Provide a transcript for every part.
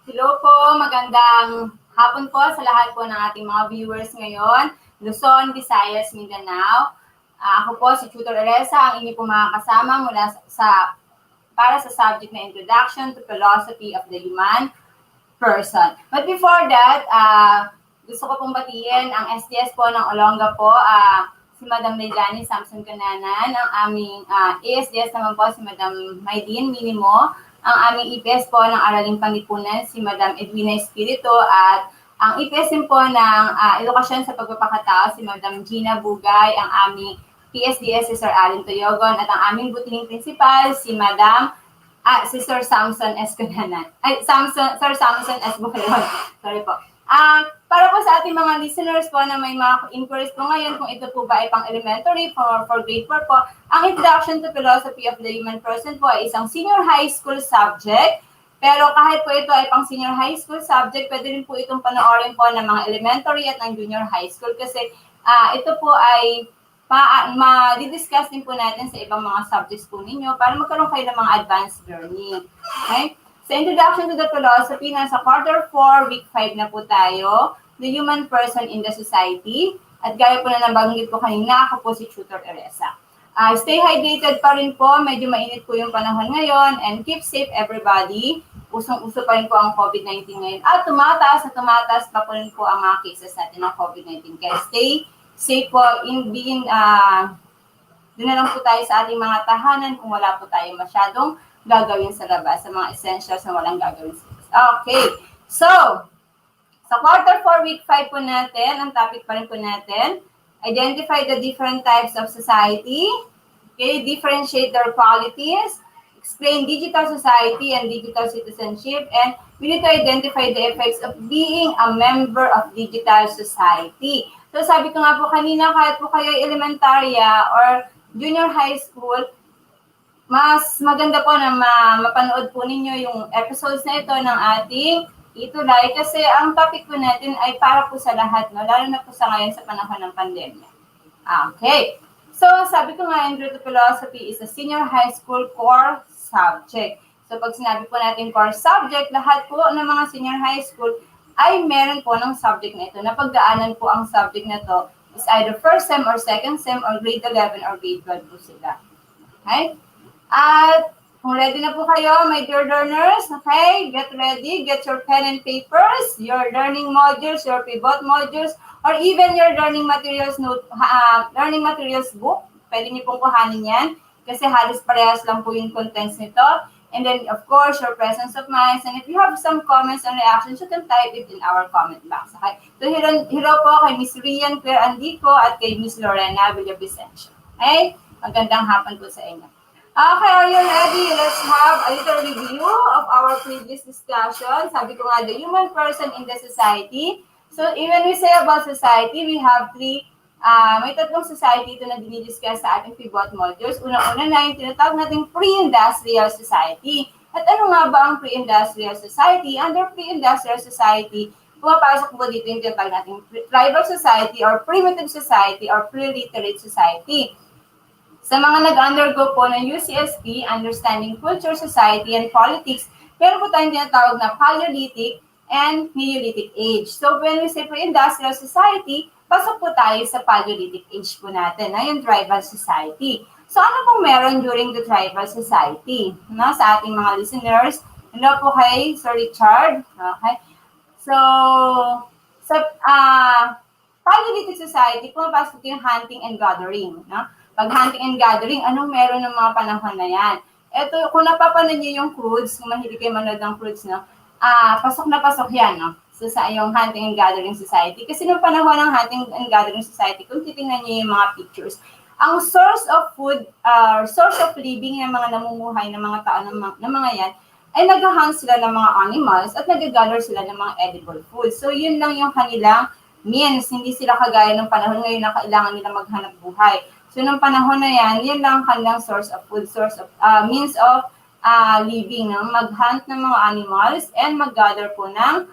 Hello po, magandang hapon po sa lahat po ng ating mga viewers ngayon. Luzon, Visayas, Mindanao. Ako po si Tutor Eresa, ang inyong po mga kasama mula para sa subject na Introduction to Philosophy of the Human Person. But before that, gusto ko pong batiin ang SDS po ng Olonga po, si Madam Leilani Samson Cananan, ang aming ASDS naman po si Madam Maylene Minimo, ang aming EPS po ng Araling Panlipunan, si Madam Edwina Espiritu, at ang EPS din po ng Edukasyon sa Pagpapakatao, si Madam Gina Bugay, ang aming PSDS si Sir Allen Toyogon, at ang aming butiling principal, si Madam si Sir Samson S. Cananan. Sir Samson S. Bukalon. Sorry po. Para po sa ating mga listeners po na may mga inquiries po ngayon kung ito po ba ay pang elementary for grade 4 po, ang Introduction to Philosophy of the Human Person po ay isang senior high school subject. Pero kahit po ito ay pang senior high school subject, pwede rin po itong panoorin po ng mga elementary at ng junior high school kasi ito po ay ma-discuss din po natin sa ibang mga subjects po ninyo para magkaroon kayo ng mga advanced learning. Okay? Sa Introduction to the Philosophy, nasa quarter 4, week 5 na po tayo, the human person in the society. At gaya po na nabanggit ko kanina, ako po si Tutor Eresa. Stay hydrated pa rin po, medyo mainit po yung panahon ngayon, and keep safe everybody. Usong-uso pa rin po ang COVID-19 ngayon. At tumataas pa po rin po ang mga cases natin ng COVID-19. Kaya stay safe po in being, doon na lang po tayo sa ating mga tahanan kung wala po tayo masyadong gagawin sa labas, sa mga essentials na walang gagawin sa labas. Okay, so, sa quarter 4, week 5 po natin, ang topic pa rin po natin, identify the different types of society, okay, differentiate their qualities, explain digital society and digital citizenship, and we need to identify the effects of being a member of digital society. So sabi ko nga po kanina, kahit po kayo elementarya or junior high school, mas maganda po na mapanood po ninyo yung episodes na ito ng ating Itulay kasi ang topic po natin ay para po sa lahat, no? Lalo na po sa ngayon sa panahon ng pandemya. Okay. So sabi ko nga, Intro to Philosophy is a senior high school core subject. So pag sinabi po natin core subject, lahat po ng mga senior high school ay meron po ng subject na ito. Napagdaanan po ang subject na to is either first sem or second sem or grade 11 or grade 12 po sila. Okay? At kung ready na po kayo, my dear learners, okay, get ready, get your pen and papers, your learning modules, your pivot modules, or even your learning materials book. Pwede niyo pong kuhanin yan kasi halos parehas lang po yung contents nito. And then, of course, your presence of mind. And if you have some comments and reactions, you can type it in our comment box. Okay? So, hello po kay Miss Rian Claire Andico at kay Miss Lorena Villavicencio. Okay? Magandang hapon po sa inyo. Okay, are you ready? Let's have a little review of our previous discussion. Sabi ko nga, the human person in the society. So, even we say about society, we have may tatlong society ito na dinidiscuss sa ating pivot modules. Una-una na yung tinatawag natin pre-industrial society. At ano nga ba ang pre-industrial society? Under pre-industrial society, pumapasok po dito yung tinatawag natin tribal society or primitive society or pre-literate society. Sa mga nag-undergo po ng UCSP, Understanding Culture, Society, and Politics, meron po tayong tinatawag na Paleolithic and Neolithic Age. So when we say pre-industrial society, pasok po tayo sa Paleolithic Age po natin, na yung tribal society. So ano pong meron during the tribal society? No, sa ating mga listeners, hello po kay Sir Richard. Okay. So, sa Paleolithic society, pumapasok yung hunting and gathering. No? Pag hunting and gathering, anong meron ng mga panahon na yan? Ito, kung napapanood niyo yung Croods, kung mahilig kayo manood ng Croods, no? Pasok na pasok yan, no? So, sa yung hunting and gathering society. Kasi nung panahon ng hunting and gathering society, kung titingnan niyo yung mga pictures, ang source of food, source of living ng mga namumuhay ng mga tao ng mga yan, ay nag-hunt sila ng mga animals at nag-gather sila ng mga edible foods. So, yun lang yung kanilang means. Hindi sila kagaya ng panahon ngayon na kailangan nila maghanap buhay. So, nung panahon na yan, yun lang kanilang source of food, means of living, no? Mag-hunt ng mga animals and mag-gather po ng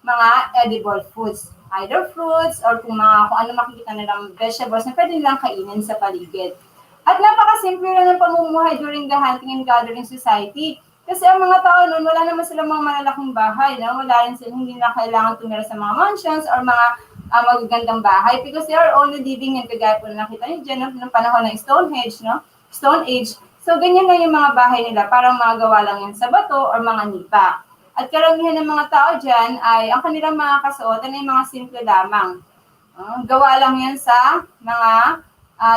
mga edible foods. Either fruits or kung ano makikita nilang vegetables na pwede nilang kainin sa paligid. At napakasimple lang ng pamumuhay during the hunting and gathering society. Kasi ang mga tao noon, wala naman silang mga malalaking bahay, no? Wala rin sila, hindi na kailangan tumira sa mga mansions or mga magagandang bahay because they are only living in, kagaya po na nakita niyo dyan, ng panahon ng Stone Age, no? Stone Age. So, ganyan lang yung mga bahay nila, parang mga gawa lang yan sa bato or mga nipa. At karamihan ng mga tao dyan ay, ang kanilang mga kasuotan ay mga simple lamang. Gawa lang yan sa mga,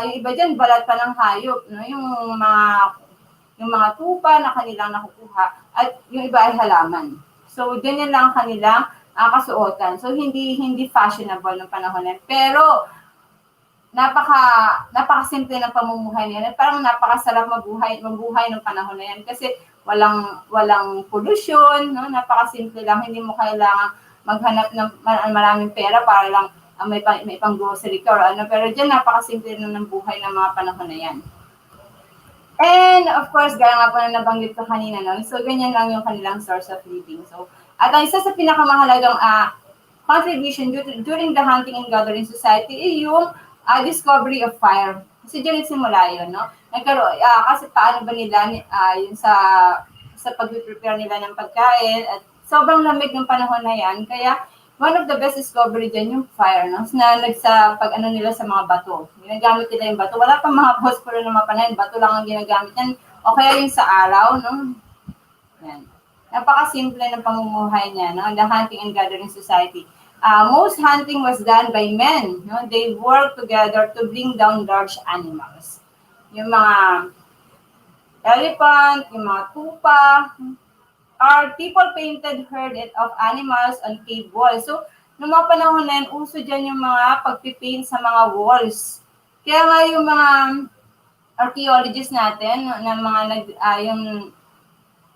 yung iba dyan, balat pa ng hayop, no? Yung mga tupa na kanilang nakukuha at yung iba ay halaman. So, ganyan lang ang kanilang kasuotan. So, hindi fashionable ng panahon na. Pero, napaka-simple ng pamumuhay niyan. At parang napakasarap mabuhay ng panahon na yan kasi walang pollution, no? Napaka-simple lang. Hindi mo kailangan maghanap ng maraming pera para lang may pang grocery ka or ano. Pero dyan, napaka-simple ng buhay ng mga panahon na yan. And of course, gaya nga po na nabanggit ko kanina, no? So, ganyan lang yung kanilang source of living. So, at ang isa sa pinakamahalagang contribution during the hunting and gathering society ay yung discovery of fire. Kasi dyan nagsimula yun, no? Kasi paano ba nila yung sa pag-prepare nila ng pagkain at sobrang lamig ng panahon na yan. Kaya one of the best discovery dyan yung fire, no? Pag-ano nila sa mga bato. Ginagamit nila yung bato. Wala pang mga phosphor na mapanayin. Bato lang ang ginagamit yan. O kaya yung sa araw, no? Yan. Napaka-simple ng pamumuhay niya, no? The hunting and gathering society. Most hunting was done by men. No? They worked together to bring down large animals. Yung mga elephant, yung mga tupa, or people painted herd of animals on cave walls. So, noong mga panahon na yun, uso dyan yung mga pagpipaint sa mga walls. Kaya nga yung mga archaeologists natin, na mga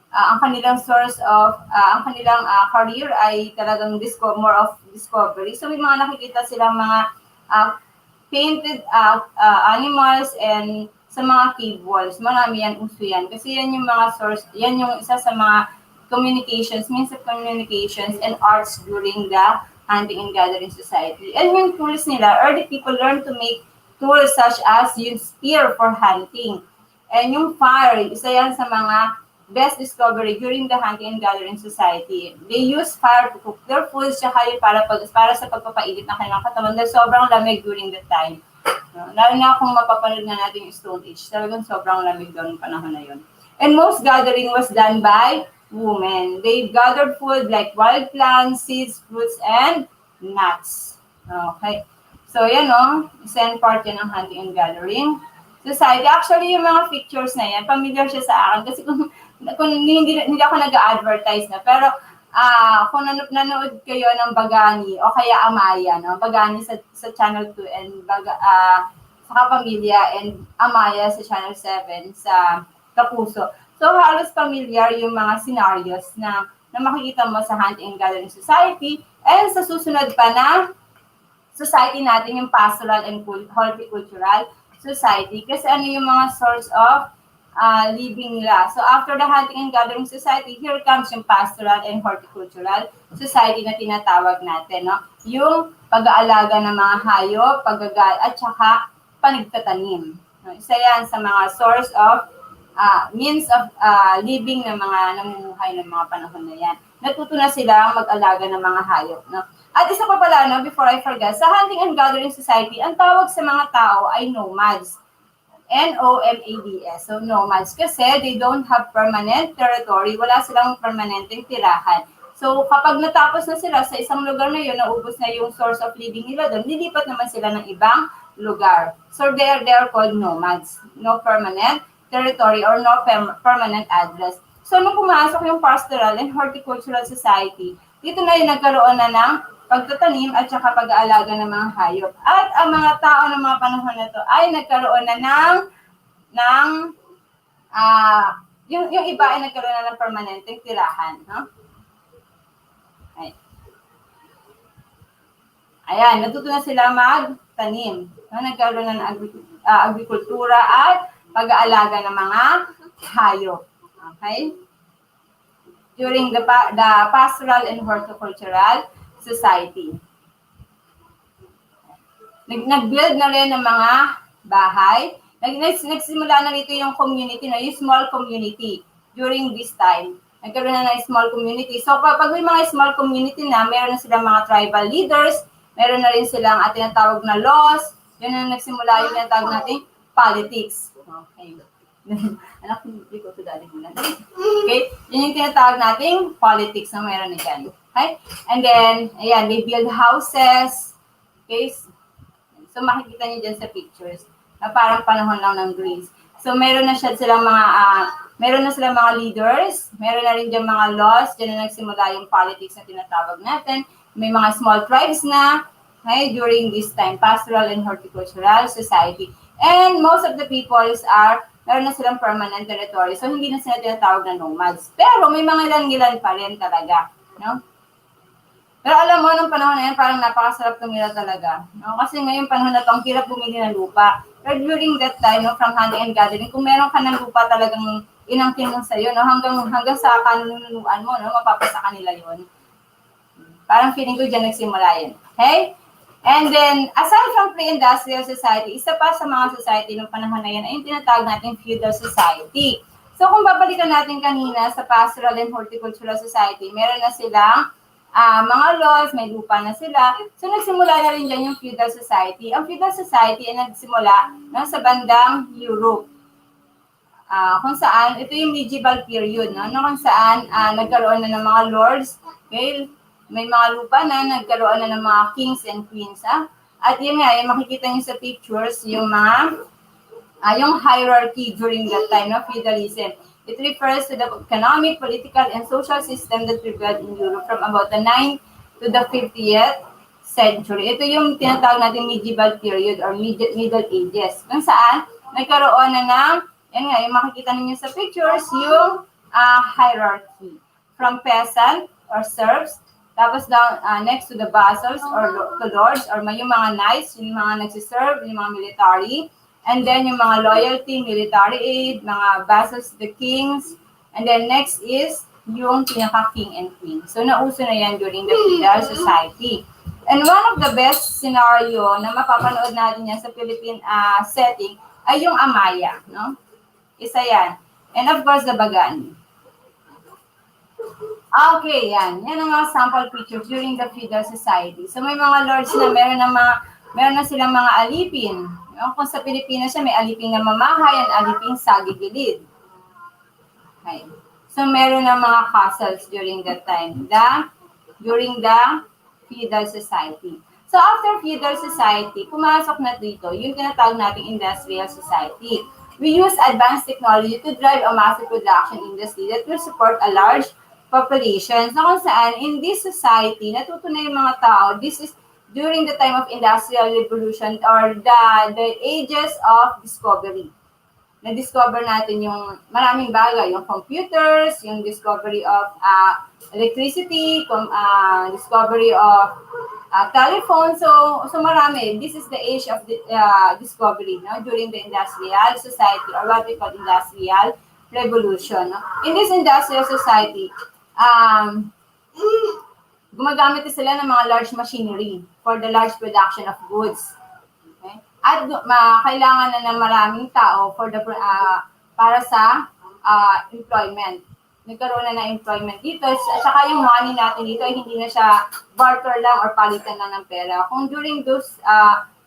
ang kanilang source of, ang kanilang career ay talagang more of discovery. So, may mga nakikita silang mga painted animals and sa mga cave walls. Marami yan, uso yan. Kasi yan yung mga source, yan yung isa sa mga means of communications and arts during the hunting and gathering society. And yung tools nila, early people learned to make tools such as yung spear for hunting. And yung fire, isa yan sa mga best discovery during the hunting and gathering society. They use fire to cook their foods, tsaka yun para sa pagpapainit ng kanilang katawan dahil sobrang lamig during that time. Lalo na kung mapapanood na natin yung Stone Age, talagang sobrang lamig doon ng panahon na yun. And most gathering was done by women. They gathered food like wild plants, seeds, fruits, and nuts. Okay. So, yan isa yung part yan ng hunting and gathering society. Actually, yung mga pictures na yan, familiar siya sa akin kasi kung hindi ako nag-advertise na, pero kung nanood kayo ng Bagani o kaya Amaya, no? Bagani sa Channel 2 and sa Kapamilya and Amaya sa Channel 7 sa Kapuso. So, halos familiar yung mga scenarios na makikita mo sa hunting and gathering society and sa susunod pa na society natin, yung pastoral and horticultural society. Kasi ano yung mga source of living nila. So, after the hunting and gathering society, here comes yung pastoral and horticultural society na tinatawag natin, no? Yung pag-aalaga ng mga hayop, at saka panigtatanim. No? Isa yan sa mga source of means of living ng mga namumuhay ng mga panahon na yan. Natuto na sila mag-alaga ng mga hayop, no? At isa pa pala, no, before I forget, sa hunting and gathering society, ang tawag sa mga tao ay nomads. Nomads. So, nomads. Kasi they don't have permanent territory. Wala silang permanenteng tirahan. So, kapag natapos na sila sa isang lugar na yun, naubos na yung source of living nila doon, lilipat naman sila ng ibang lugar. So, they are called nomads. No permanent territory or no permanent address. So, nung pumasok yung pastoral and horticultural society, dito na yung nagkaroon na ng pagtatanim at saka pag-aalaga ng mga hayop. At ang mga tao ng mga panahon na to ay nagkaroon na yung iba ay nagkaroon na ng permanenteng tirahan. No? Ayan, natuto na sila magtanim. No? Nagkaroon na ng agrikultura at pag-aalaga ng mga hayop. Okay? During the pastoral and horticultural society. Nag-build na rin ng mga bahay. Nagsimula na rito yung community, yung small community. during this time. Nagkaroon na ng small community. So, pag may mga small community na, meron na silang mga tribal leaders, meron na rin silang tinatawag na laws, yun na nagsimula yung tinatawag natin politics. Okay. Anak, hindi ko ito dali muna. Okay? Yun yung tinatawag nating politics na meron na dyan. Okay? And then, ayan, they build houses. Okay? So, makikita niyo dyan sa pictures na parang panahon lang ng Greece. So, meron na silang mga leaders, meron na rin dyan mga laws, dyan na nagsimula yung politics na tinatawag natin. May mga small tribes na, okay, during this time, pastoral and horticultural society. And most of the peoples meron na silang permanent territory. So, hindi na sila tinatawag na nomads. Pero, may mga ilan-ilan pa rin talaga. No? Pero alam mo, nung panahon na yan, parang napakasarap tumira talaga. No? Kasi ngayong panahon na ito, ang hirap bumili ng lupa. Pero during that time, no, from hunting and gathering, kung meron ka ng lupa talagang inangkin mo sa'yo, no, hanggang sa kanunuan mo, no, mapapasa kanila yun. Parang feeling ko dyan nagsimula yun. Okay? And then, aside from pre-industrial society, isa pa sa mga society ng panahon na yan ay yung tinatawag natin feudal society. So, kung babalikan natin kanina sa pastoral and horticultural society, meron na silang mga laws, may lupa na sila. So, nagsimula na rin dyan yung feudal society. Ang feudal society ay nagsimula sa bandang Europe. Kung saan, ito yung medieval period, no? Kung saan nagkaroon na ng mga lords, okay? May mga lupa na, nagkaroon na ng mga kings and queens. At yun nga, makikita niyo sa pictures yung yung hierarchy during that time, no? Feudalism. It refers to the economic, political, and social system that prevailed in Europe from about the 9th to the 50th century. Ito yung tinatawag natin medieval period or Middle Ages. Kung saan, nagkaroon na ng, yan nga, yung makikita ninyo sa pictures, yung hierarchy. From peasant or serfs, tapos down next to the vassals or to lords, or yung mga knights, yung mga nagsiserve, yung mga military, and then yung mga loyalty, military aid, mga vassals to the kings. And then next is yung pinaka-king and queen. So nauso na yan during the feudal society. And one of the best scenario na mapapanood natin yan sa Philippine setting ay yung Amaya. No? Isa yan. And of course, the Bagani. Okay, yan. Yan ang mga sample pictures during the feudal society. So may mga lords na meron na silang mga alipin. Kung sa Pilipinas siya, may aliping na mamahay and aliping sa gigilid. Okay. So, meron na mga castles during that time, during the feudal society. So, after feudal society, pumasok na dito yung tinatawag nating industrial society. We use advanced technology to drive a massive production industry that will support a large population. So, kung saan, in this society, natuto na yung mga tao, this is during the time of industrial revolution or the ages of discovery. Na-discover natin yung maraming bagay, yung computers, yung discovery of electricity, discovery of telephone. So marami. This is the age of the discovery, no? During the industrial society or what we call industrial revolution. No? In this industrial society, gumagamit sila ng mga large machinery for the large production of goods. Okay? At kailangan na ng maraming tao para sa employment. Nagkaroon na ng employment dito. At saka yung money natin dito ay hindi na siya barter lang or palitan lang ng pera. Kung during those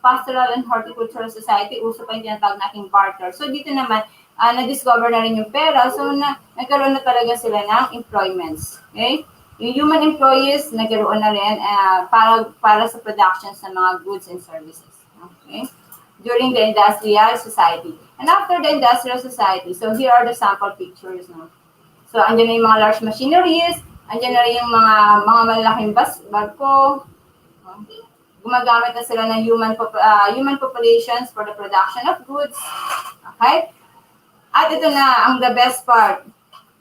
pastoral and horticultural society, uso pa yung tinatawag nating barter. So dito naman, na-discover na rin yung pera. So nagkaroon na talaga sila ng employments. Okay? Yung human employees, nagkaroon na rin para sa productions ng mga goods and services. Okay? During the industrial society. And after the industrial society, so here are the sample pictures. No? So, andyan na yung mga large machineries, andyan na rin yung mga malalaking barko. Gumagamit na sila ng human populations for the production of goods. Okay? At ito na, ang the best part.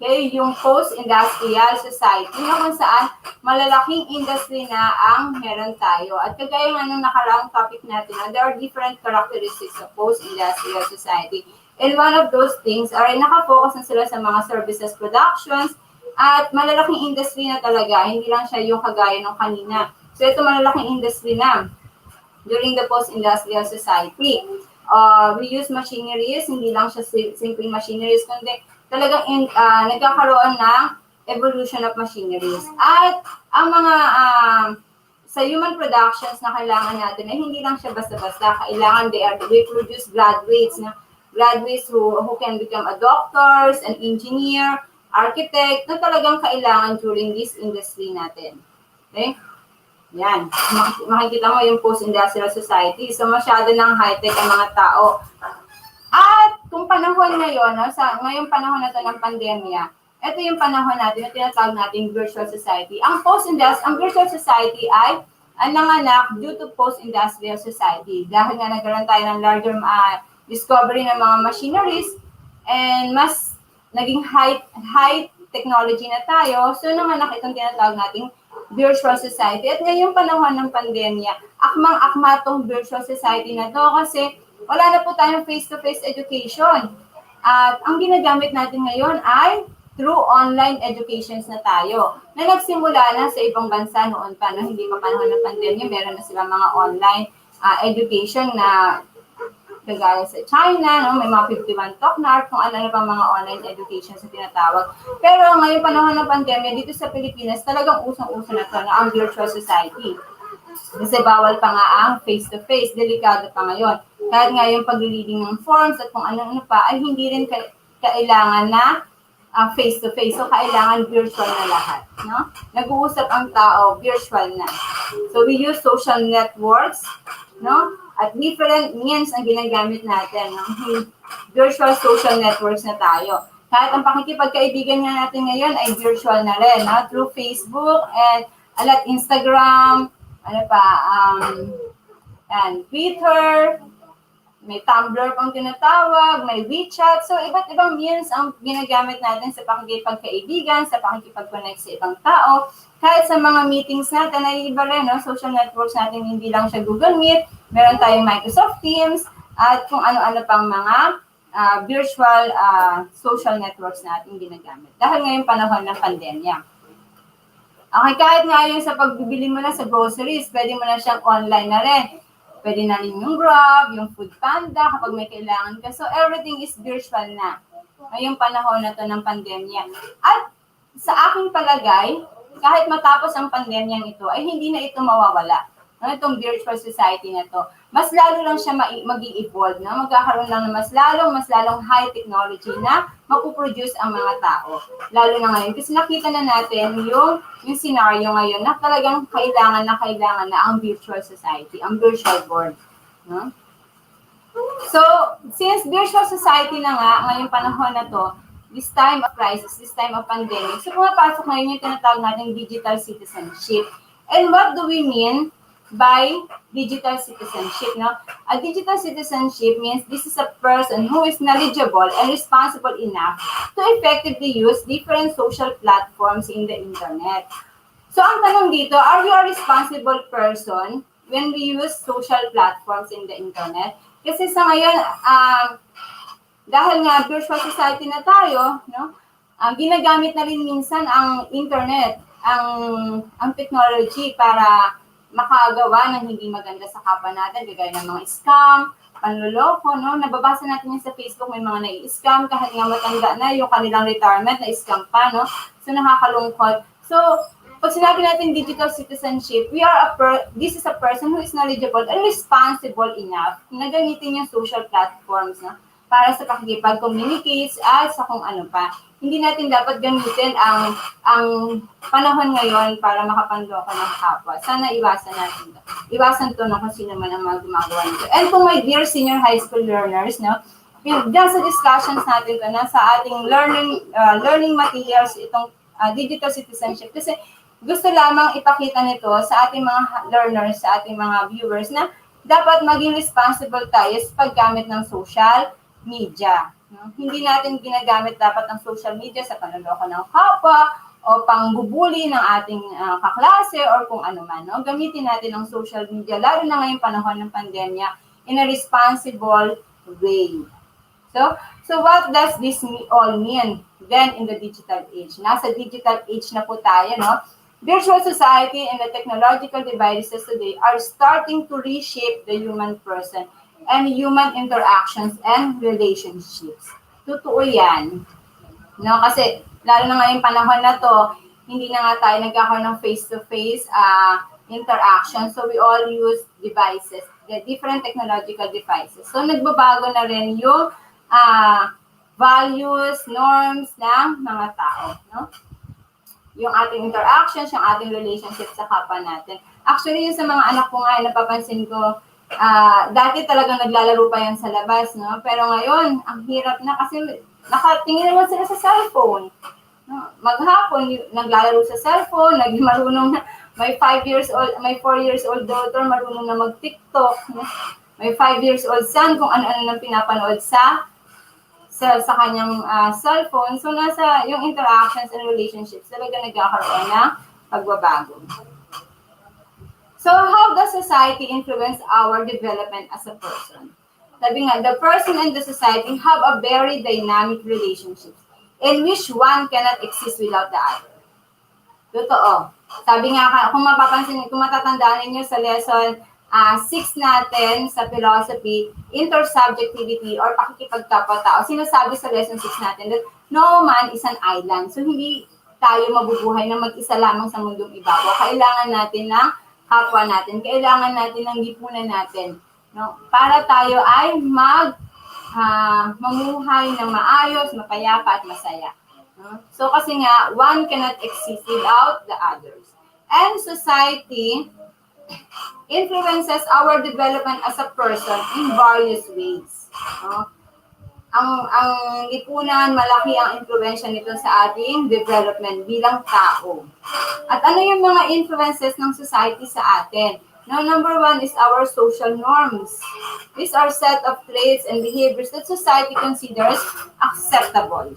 Okay, yung post-industrial society na kung saan malalaking industry na ang meron tayo. At kagaya nga nung nakaraang topic natin, there are different characteristics of post-industrial society. And one of those things ay nakafocus na sila sa mga services productions at malalaking industry na talaga. Hindi lang siya yung kagaya ng kanina. So ito malalaking industry na during the post-industrial society. We use machineries, hindi lang siya simple machineries, kundi nagkakaroon ng evolution of machineries. At ang mga sa human productions na kailangan natin ay hindi lang siya basta-basta. Kailangan we produce graduates who can become a doctors, an engineer, architect, na talagang kailangan during this industry natin. Okay? Yan. Makikita mo yung post-industrial society. So, masyado ng high-tech ang mga tao. At kung panahon ngayon, ngayong panahon na ito ng pandemya, ito yung panahon natin na tinatawag natin virtual society. Ang virtual society ay nanganak due to post-industrial society. Dahil nga nagkaroon tayo ng larger discovery ng mga machineries and mas naging high technology na tayo. So, nanganak itong tinatawag nating virtual society. At ngayong panahon ng pandemya, akmang-akma tong virtual society na to kasi wala na po tayong face-to-face education. At ang ginagamit natin ngayon ay through online educations na tayo. Na nagsimula na sa ibang bansa noon pa, no? Hindi pa panahon ng pandemya, meron na sila mga online education na kagaya sa China, no? May mga 51 talk na kung ano pa mga online education sa tinatawag. Pero ngayong panahon ng pandemya, dito sa Pilipinas, talagang usong-uso na ito, no? Ang virtual society. Kasi bawal pa nga ang face-to-face, delikado pa ngayon. Kahit nga yung pag-reading ng forms at kung ano-ano pa, ay hindi rin kailangan na face-to-face. So, kailangan virtual na lahat. No? Nag-uusap ang tao, virtual na. So, we use social networks, no? At different means ang ginagamit natin. No? Virtual social networks na tayo. Kahit ang pakikipagkaibigan nga natin ngayon ay virtual na rin. No? Through Facebook and Instagram, Twitter, may Tumblr pang tinatawag, may WeChat. So, iba't ibang means ang ginagamit natin sa pakikipagkaibigan, sa pakikipag-connect sa ibang tao. Kahit sa mga meetings natin, ay iba rin, no? Social networks natin, hindi lang siya Google Meet, meron tayong Microsoft Teams, at kung ano-ano pang mga virtual social networks natin ginagamit. Dahil ngayong panahon ng pandemya. Okay, kahit nga yung sa pagbibili mo na sa groceries, pwede mo na siyang online na rin. Pwede na rin yung Grab, yung Food Panda kapag may kailangan ka. So, everything is virtual na ngayong panahon na to ng pandemya. At sa aking palagay, kahit matapos ang pandemyang ito, ay hindi na ito mawawala. No, itong virtual society na to. Mas lalo lang siya mag-i-evolve. No? Magkakaroon lang ng mas lalong high technology na mapuproduce ang mga tao. Lalo na ngayon. Kasi nakita na natin yung scenario ngayon na talagang kailangan na ang virtual society, ang virtual world. No? So, since virtual society na nga, ngayong panahon na to, this time of crisis, this time of pandemic, so pumapasok ngayon yung tinatawag natin digital citizenship. And what do we mean by digital citizenship? No? A digital citizenship means this is a person who is knowledgeable and responsible enough to effectively use different social platforms in the internet. So, ang tanong dito, are you a responsible person when we use social platforms in the internet? Kasi sa ngayon, dahil nga virtual society na tayo, no, ginagamit na rin minsan ang internet, ang technology para makagawa ng hindi maganda sa kapwa natin, kagaya ng mga scam, panloloko, no? Nababasa natin yan sa Facebook, may mga nai-scam, kahit nga matanda na, yung kanilang retirement, na-scam pa, no? So, nakakalungkot. So, pag sinabi natin digital citizenship, this is a person who is knowledgeable and responsible enough na gamitin yung social platforms, no? Para sa pakikipag-communicate at sa kung ano pa. Hindi natin dapat gamitin ang panahon ngayon para makapanloko ng kapwa. Sana iwasan natin ito. Iwasan to kung sino man ang mga gumagawa nito. And kung my dear senior high school learners, no, dyan sa discussions natin ito, sa ating learning materials, itong digital citizenship. Kasi gusto lamang ipakita nito sa ating mga learners, sa ating mga viewers na dapat maging responsible tayo sa paggamit ng social media. No? Hindi natin ginagamit dapat ang social media sa panloloko ng kapwa o pangbubuli ng ating kaklase or kung ano man. No? Gamitin natin ang social media, lalo na ngayong panahon ng pandemya, in a responsible way. So what does this all mean then in the digital age? Nasa digital age na po tayo, no? Virtual society and the technological devices today are starting to reshape the human person and human interactions and relationships. Totoo yan. No? Kasi lalo na ngayong panahon na to, hindi na nga tayo nagkakaroon ng face-to-face interaction. So we all use devices, the different technological devices. So nagbabago na rin yung values, norms ng mga tao. No? Yung ating interactions, yung ating relationships sa kapwa natin. Actually, yung sa mga anak ko nga, napapansin ko, dati talagang naglalaro pa yan sa labas, no? Pero ngayon, ang hirap na kasi nakatingin naman sila sa cellphone. No? Maghapon, naglalaro sa cellphone, naging marunong na, may 5 years old, may 4 years old daughter, marunong na mag-TikTok. No? May 5 years old son, kung ano-ano nang pinapanood sa kanyang cellphone. So, nasa yung interactions and relationships, talaga nagkakaroon ng pagbabago. So, how does society influence our development as a person? Sabi nga, the person and the society have a very dynamic relationship in which one cannot exist without the other. Totoo. Sabi nga, kung mapapansin, kung matatandaan ninyo sa lesson 6 natin sa philosophy, intersubjectivity or pakikipagkapwa-tao, sinasabi sa lesson 6 natin that no man is an island. So, hindi tayo mabubuhay na mag-isa lamang sa mundong ibabaw. Kailangan natin ng kapwa natin. Kailangan natin ng lipunan natin. No? Para tayo ay mamuhay ng maayos, mapayapa at masaya. No? So kasi nga, one cannot exist without the others. And society influences our development as a person in various ways. No? Ang lipunan, malaki ang impluwensya nito sa ating development bilang tao. At ano yung mga influences ng society sa atin? Now, number 1 is our social norms. These are set of traits and behaviors that society considers acceptable.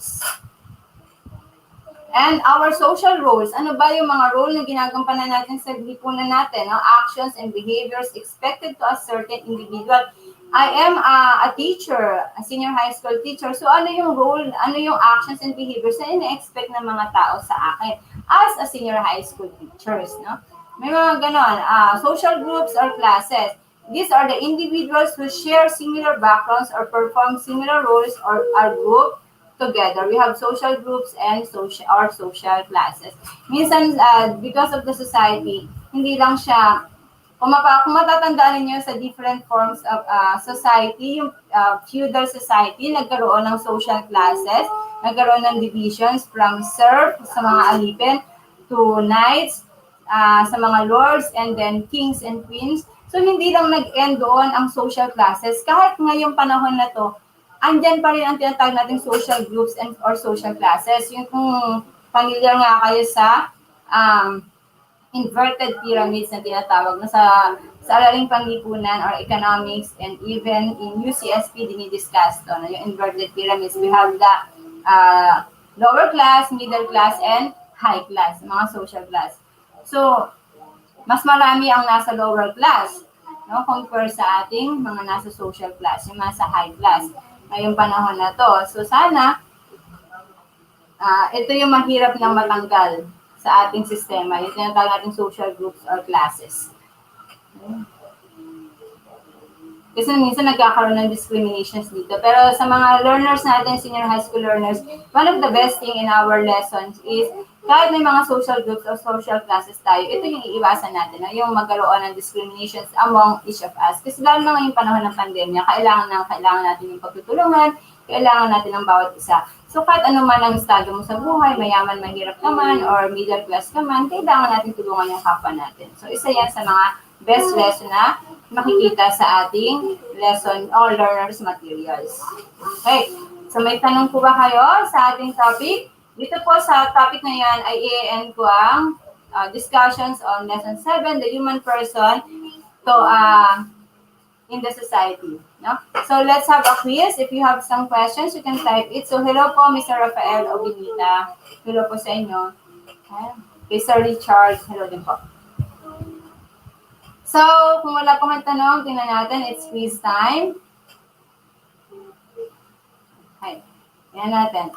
And our social roles, ano ba yung mga role na ginagampanan natin sa lipunan natin? No? Actions and behaviors expected to a certain individual. I am a teacher, a senior high school teacher. So ano yung role, ano yung actions and behaviors na ina-expect ng mga tao sa akin as a senior high school teachers, no? May mga ganon, social groups or classes. These are the individuals who share similar backgrounds or perform similar roles or are grouped together. We have social groups and social classes. Minsan, because of the society, hindi lang siya, kung matatandaan niyo sa different forms of society, yung feudal society, nagkaroon ng social classes, nagkaroon ng divisions from serf sa mga alipin to knights, sa mga lords, and then kings and queens. So, hindi lang nag-end doon ang social classes. Kahit ngayong panahon na to, andyan pa rin ang tinatawag nating social groups and or social classes. Yung kung familiar nga kayo sa inverted pyramids na tinatawag na sa araling panglipunan or economics, and even in UCSP dinidiscuss to, no? Yung inverted pyramids. We have the lower class, middle class, and high class, mga social class. So, mas marami ang nasa lower class, no, compare sa ating mga nasa social class, yung nasa high class ngayong panahon na to. So, sana ito yung mahirap na matanggal sa ating sistema, yung tinatawag natin social groups or classes. Kasi minsan nagkakaroon ng discriminations dito. Pero sa mga learners natin, senior high school learners, one of the best thing in our lessons is kahit may mga social groups or social classes tayo, ito yung iiwasan natin, no? Yung magkaroon ng discriminations among each of us. Kasi lalo na ngayong panahon ng pandemya, kailangan natin yung pagtutulungan, kailangan natin ng bawat isa. So, kahit ano man ang estado mo sa buhay, mayaman, mahirap ka man, or middle class ka man, kailangan natin tulungan yung kapwa natin. So, isa yan sa mga best lesson na makikita sa ating lesson or learners materials. Okay. So, may tanong po ba kayo sa ating topic? Dito po sa topic na yan ay i-end ko ang discussions on lesson 7, the human person in the society. No? So, let's have a quiz. If you have some questions, you can type it. So, hello po, Mr. Rafael Obinita. Hello po sa inyo. Okay, Sir Richard. Hello din po. So, kung wala pong tanong, tingnan natin. It's quiz time. Okay. Yan natin.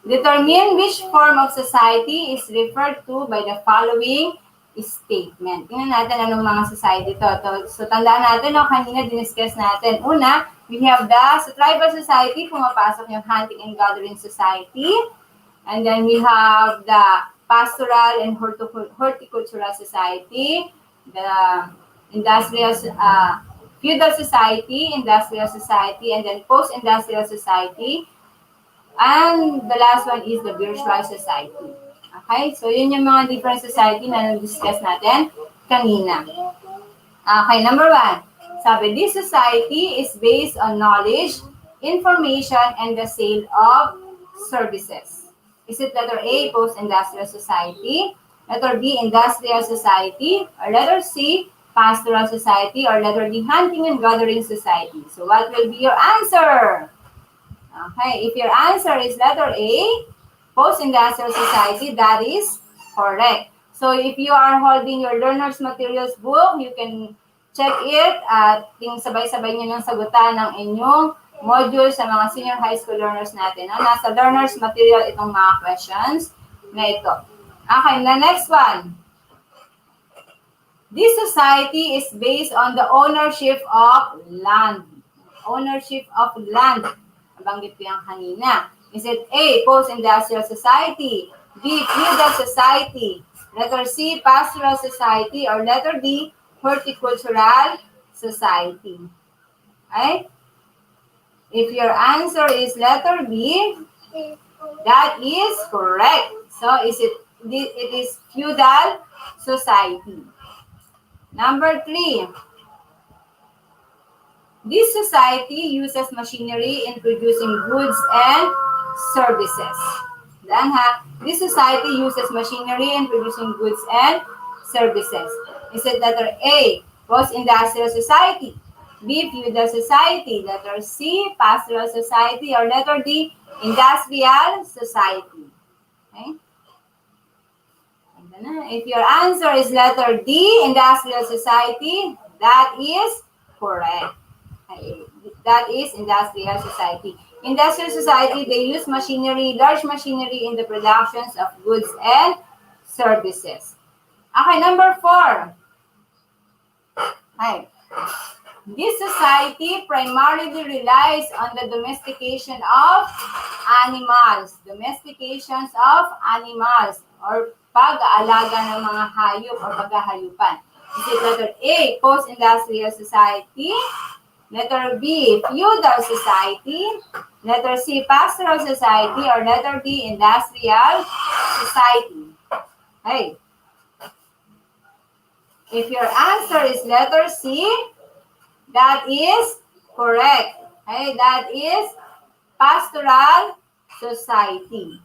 Determine which form of society is referred to by the following statement. Tingnan natin anong mga society to. So, tandaan natin, no, kanina diniscuss natin. Una, we have sa tribal society, pumapasok yung hunting and gathering society. And then we have the Pastoral and Horticultural Society, the Industrial Feudal Society, Industrial Society, and then Post-Industrial Society. And the last one is the Bourgeois Society. Okay? So, yun yung mga different society na na-discuss natin kanina. Okay, number 1. Sabi, this society is based on knowledge, information, and the sale of services. Is it letter A, Post-Industrial Society, letter B, Industrial Society, or letter C, Pastoral Society, or letter D, Hunting and Gathering Society? So what will be your answer? Okay, if your answer is letter A, Post-Industrial Society, that is correct. So if you are holding your learner's materials book, you can check it at sabay-sabay nyo ng sagutan ng inyong module sa mga senior high school learners natin. No? Nasa learner's material itong mga questions na ito. Okay, the next one. This society is based on the ownership of land. Ownership of land. Nabanggit ko yan kanina. Is it A, Post-Industrial Society, B, Feudal Society, letter C, Pastoral Society, or letter D, Horticultural Society? Okay? If your answer is letter B, that is correct. So, it is Feudal Society. Number 3. This society uses machinery in producing goods and services. Then, this society uses machinery in producing goods and services. Is it letter A, Post-Industrial Society, B, Feudal Society, letter C, Pastoral Society, or letter D, Industrial Society? Okay? If your answer is letter D, Industrial Society, that is correct. That is Industrial Society. Industrial Society, they use machinery, large machinery in the productions of goods and services. Okay, number 4. Hi. This society primarily relies on the domestication of animals. Domestications of animals or pag-aalaga ng mga hayop o paghahayupan. Is it letter A, Post-Industrial Society, letter B, Feudal Society, letter C, Pastoral Society, or letter D, Industrial Society? Hey. If your answer is letter C, that is correct. Okay, that is Pastoral Society.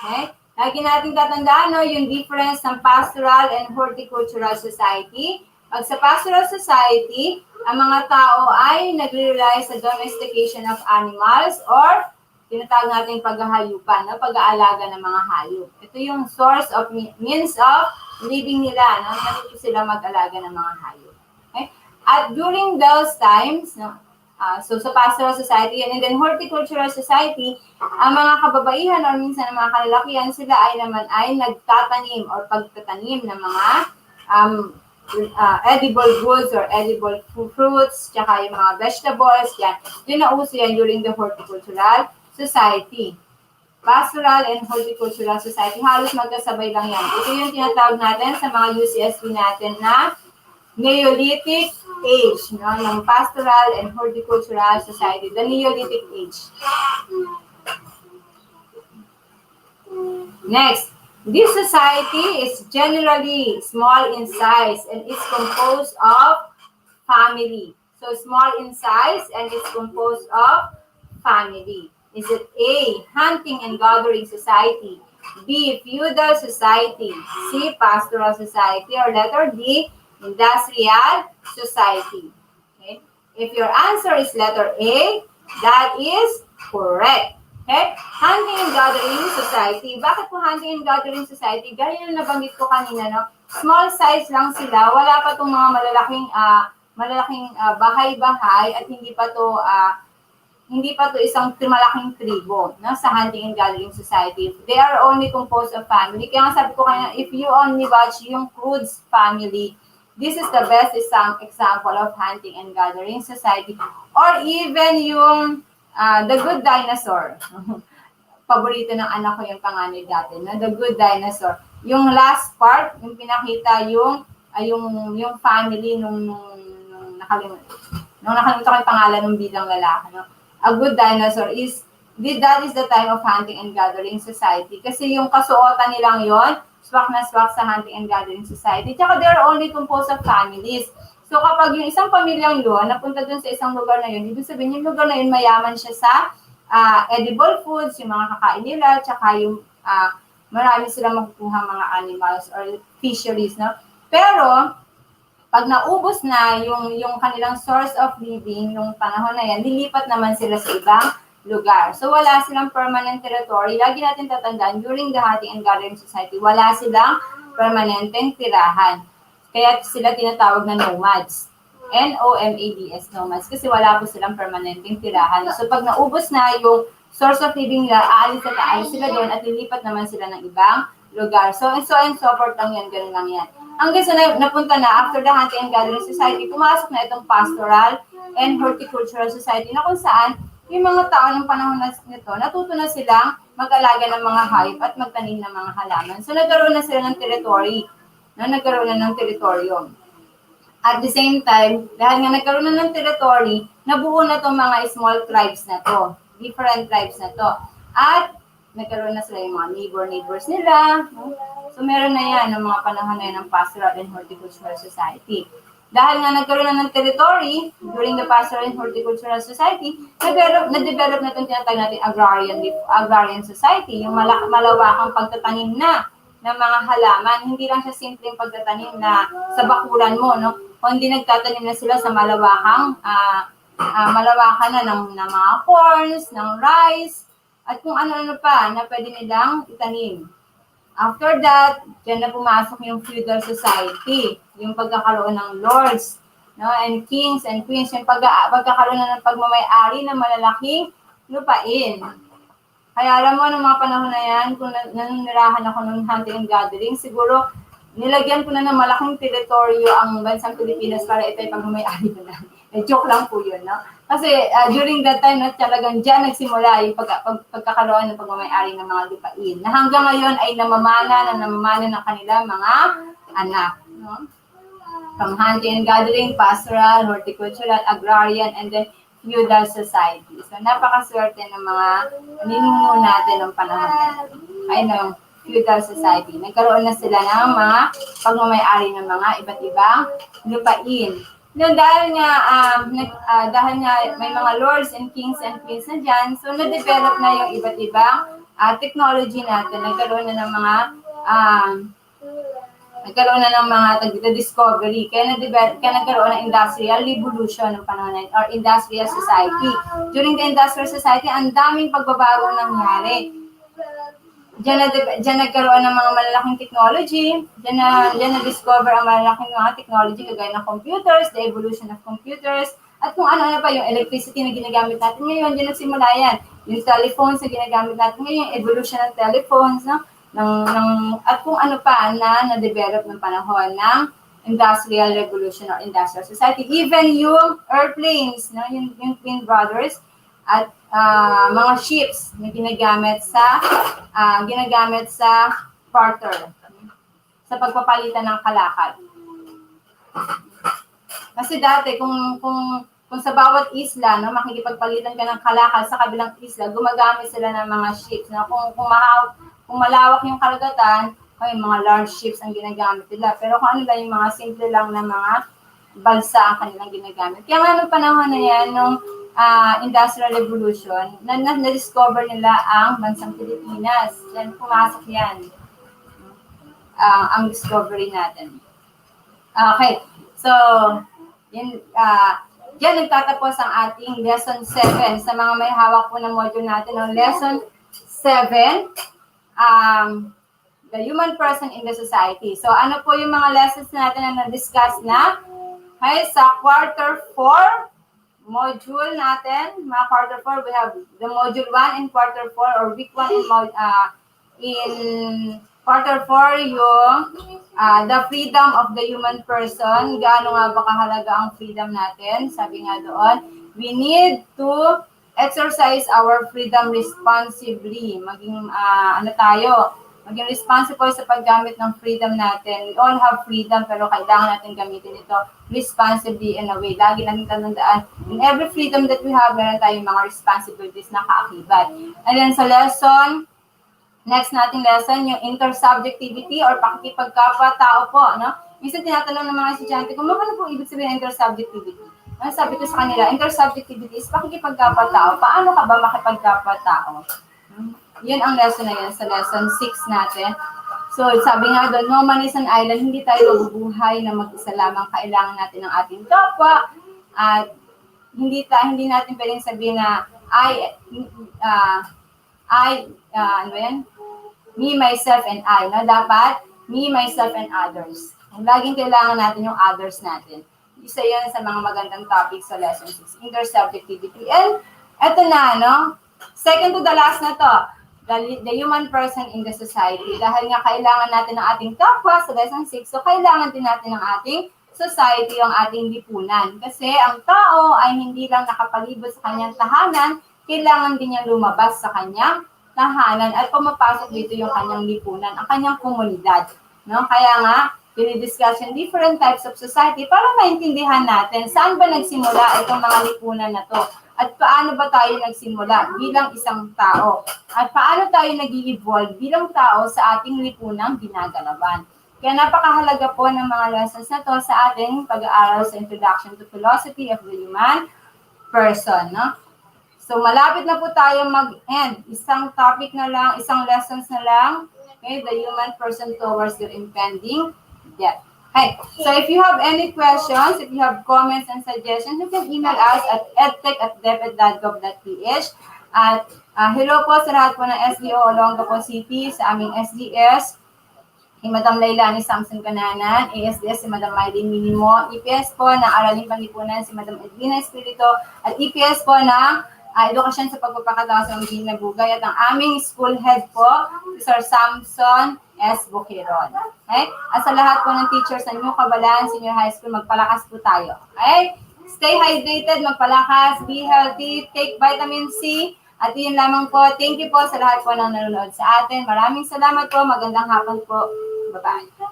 Okay? Lagi natin tatandaan, no, yung difference ng Pastoral and Horticultural Society. Pag sa Pastoral Society, ang mga tao ay nagre-rely sa domestication of animals or tinatawag natin paghahayupan, no, pag-aalaga ng mga hayop. Ito yung source of means of living nila, no? Natuto sila mag-alaga ng mga hayop. Okay? At during those times, no, so sa Pastoral Society and then Horticultural Society, ang mga kababaihan or minsan ang mga kalalakihan, sila ay nagtatanim or pagtatanim ng mga edible goods or edible fruits, tsaka yung mga vegetables, yan. Yun na uso yan during the Horticultural Society. Pastoral and Horticultural Society, halos magkasabay lang yan. Ito yung tinatawag natin sa mga UCSB natin na Neolithic Age, no? Ng Pastoral and Horticultural Society, the Neolithic Age. Next, this society is generally small in size and is composed of family. So small in size and it's composed of family. Is it A, Hunting and Gathering Society, B, Feudal Society, C, Pastoral Society, or letter D, Industrial Society? Okay. If your answer is letter A, that is correct. Okay? Hunting and Gathering Society. Bakit po Hunting and Gathering Society? Gaya na nabanggit ko kanina, no? Small size lang sila. Wala pa itong mga malalaking bahay-bahay at hindi pa to isang malaking tribo, no? Sa Hunting and Gathering Society. They are only composed of family. Kaya nga sabi ko kanina, if you only watch yung Croods family, this is the best example of Hunting and Gathering Society. Or even yung The Good Dinosaur. paborito ng anak ko yung panganay dati, no? The Good Dinosaur. Yung last part, yung pinakita yung family nung nakalimutan ko yung pangalan ng bidang lalaki, no? A Good Dinosaur that is the time of hunting and gathering society. Kasi yung kasuotan nilang yon, swak na swak sa hunting and gathering society. Tsaka they are only composed of families. So kapag yung isang pamilyang yun, napunta dun sa isang lugar na yun, ibig sabihin yung lugar na yun mayaman siya sa edible foods, yung mga kakain nila, tsaka yung marami silang makukuha mga animals or fisheries, no? Pero, pag naubos na yung kanilang source of living, yung panahon na yan, lilipat naman sila sa ibang lugar. So, wala silang permanent territory. Lagi natin tatandaan, during the hunting and gathering society, wala silang permanenteng tirahan. Kaya sila tinatawag na nomads. N-O-M-A-D-S, nomads. Kasi wala po silang permanenteng tirahan. So, pag naubos na yung source of living nila, aalis sila doon at lilipat naman sila ng ibang lugar. So and so forth lang yan, ganun lang yan. Hanggang sa napunta na, after the hunting and gathering society, pumasok na itong pastoral and horticultural society na kung saan yung mga tao ng panahon nito, natuto na silang mag-alaga ng mga hayop at magtanim ng mga halaman. So nagkaroon na sila ng territory, nagkaroon na ng teritoryo. At the same time, dahil nga nagkaroon na ng territory, nabuo na itong mga small tribes na to, different tribes na to. At nagkaroon na sila yung mga neighbors nila. So meron na yan ng mga panahon na yan ng Pastoral and Horticultural Society. Dahil nga nagkaroon na ng territory during the Pastoral and Horticultural Society, na-develop na itong tinatawag natin agrarian society, yung malawakang pagtatanim na ng mga halaman. Hindi lang siya simpleng pagtatanim na sa bakuran mo, no? Kundi nagtatanim na sila sa malawakan na ng mga corns, ng rice, at kung ano-ano pa na pwede nilang itanim. After that, dyan na pumasok yung feudal society, yung pagkakaroon ng lords, no, and kings and queens, yung pagkakaroon na ng pagmamay-ari ng malalaking lupain. Kaya alam mo, ng mga panahon na yan, kung nanunirahan ako ng hunting and gathering, siguro nilagyan ko na ng malaking teritoryo ang bansang Pilipinas para ito ay pagmamay-ari ko na. Joke lang po yun, no? Kasi during that time, talagang dyan nagsimula yung pagkakaroon ng pagmamay-ari ng mga lupain, na hanggang ngayon ay namamana ng kanilang mga anak. No? From hunting and gathering, pastoral, horticultural, agrarian, and then feudal society. So, napakaswerte ng mga ninuno natin ng panahon ay ng feudal society. Nagkaroon na sila ng mga pagmamay-ari ng mga iba't ibang lupain. Dahil nga may mga lords and kings and queens na dyan, so na-develop na yung iba't ibang technology natin. Nagkaroon na ng mga discovery. Kaya nagkaroon ng industrial revolution ng panahon na or industrial society. During the industrial society, ang daming pagbabago nangyari. Diyan nagkaroon ng mga malalaking technology. Diyan na-discover ang malalaking mga technology kagaya ng computers, the evolution of computers, at kung ano-ano pa, yung electricity na ginagamit natin ngayon, diyan nagsimula yan. Yung telephones na ginagamit natin ngayon, yung evolution ng telephones, no? At kung ano pa na-develop ng panahon ng Industrial Revolution or Industrial Society. Even yung airplanes, no? yung Twin Brothers, at mga ships na ginagamit sa barter, sa pagpapalitan ng kalakal. Kasi dati kung sa bawat isla, no, makikipagpalitan ka ng kalakal sa kabilang isla, gumagamit sila ng mga ships. No? Kung malawak yung karagatan, mga large ships ang ginagamit nila. Pero kung ano lang yung mga simple lang na mga balsa ang kanilang ginagamit. Kaya nga nung panahon na yan, nung Industrial Revolution, na-discover nila ang bansang Pilipinas. Yan, pumasok yan. Ang discovery natin. Okay. So, yan, yan nagtatapos ang ating lesson 7. Sa mga may hawak po ng module natin, ng lesson 7, the human person in the society. So, ano po yung mga lessons natin na na-discuss na? Okay, sa quarter 4, module natin, mga quarter 4, we have the module 1 in quarter 4 or week 1 in quarter 4, yung the freedom of the human person. Gaano nga ba kahalaga ang freedom natin? Sabi nga doon, we need to exercise our freedom responsibly. Maging maging responsible sa paggamit ng freedom natin. We all have freedom, pero kailangan natin gamitin ito responsibly in a way. Lagi natin tandaan, in every freedom that we have, meron tayong mga responsibilities na kaakibat. And then sa lesson, next nating lesson, yung intersubjectivity or pakikipagkapwa-tao po, no? Minsan tinatanong ng mga estudyante kung ano po ibig sabihin ng intersubjectivity. Ano sabi ko sa kanila, intersubjectivity is pakikipagkapwa-tao. Paano ka ba makipagkapwa-tao? Yun ang lesson na yun sa lesson 6 natin. So, sabi nga doon, no man is an island, hindi tayo mabubuhay na mag-isa lamang. Kailangan natin ng ating kapwa. At hindi natin pwedeng sabihin na me, myself, and I. No? Dapat, me, myself, and others. Laging kailangan natin yung others natin. Isa yan sa mga magandang topics sa lesson 6, intersubjectivity. And eto na, no? Second to the last na to, the human person in the society. Dahil nga kailangan natin ng ating kapwa sa lesson 6, so kailangan din natin ng ating society, ang ating lipunan. Kasi ang tao ay hindi lang nakapalibot sa kanyang tahanan, kailangan din niyang lumabas sa kanyang tahanan at pumapasok dito yung kanyang lipunan, ang kanyang komunidad. No? Kaya nga, dinidiscuss yung different types of society para maintindihan natin saan ba nagsimula itong mga lipunan na to at paano ba tayo nagsimula bilang isang tao at paano tayo nag-i-evolve bilang tao sa ating lipunang ginagalawan. Kaya napakahalaga po ng mga lessons na to sa ating pag-aaral sa Introduction to Philosophy of the Human Person. No? So malapit na po tayo mag-end. Isang topic na lang, isang lessons na lang, okay, the human person towards your impending death. Hey, so if you have any questions, if you have comments and suggestions, you can email us at edtech@deped.gov.ph. At hello po sa lahat po ng SDO Olongapo City, sa aming SDS, si Madam Lailani Samson Cananan, ASDS si Madam Mylene Minimo, EPS po ng Araling Panlipunan si Madam Edwina Espirito, at EPS po ng Edukasyon sa Pagpapakatao sa Maging Nabugay, at ang aming school head po, si Sir Samson S. Bukiron. Okay? At sa lahat po ng teachers ng New Cabalan Senior High School, magpalakas po tayo. Okay? Stay hydrated, magpalakas, be healthy, take vitamin C, at yun lamang po. Thank you po sa lahat po ng nanonood sa atin. Maraming salamat po. Magandang hapon po. Bye-bye.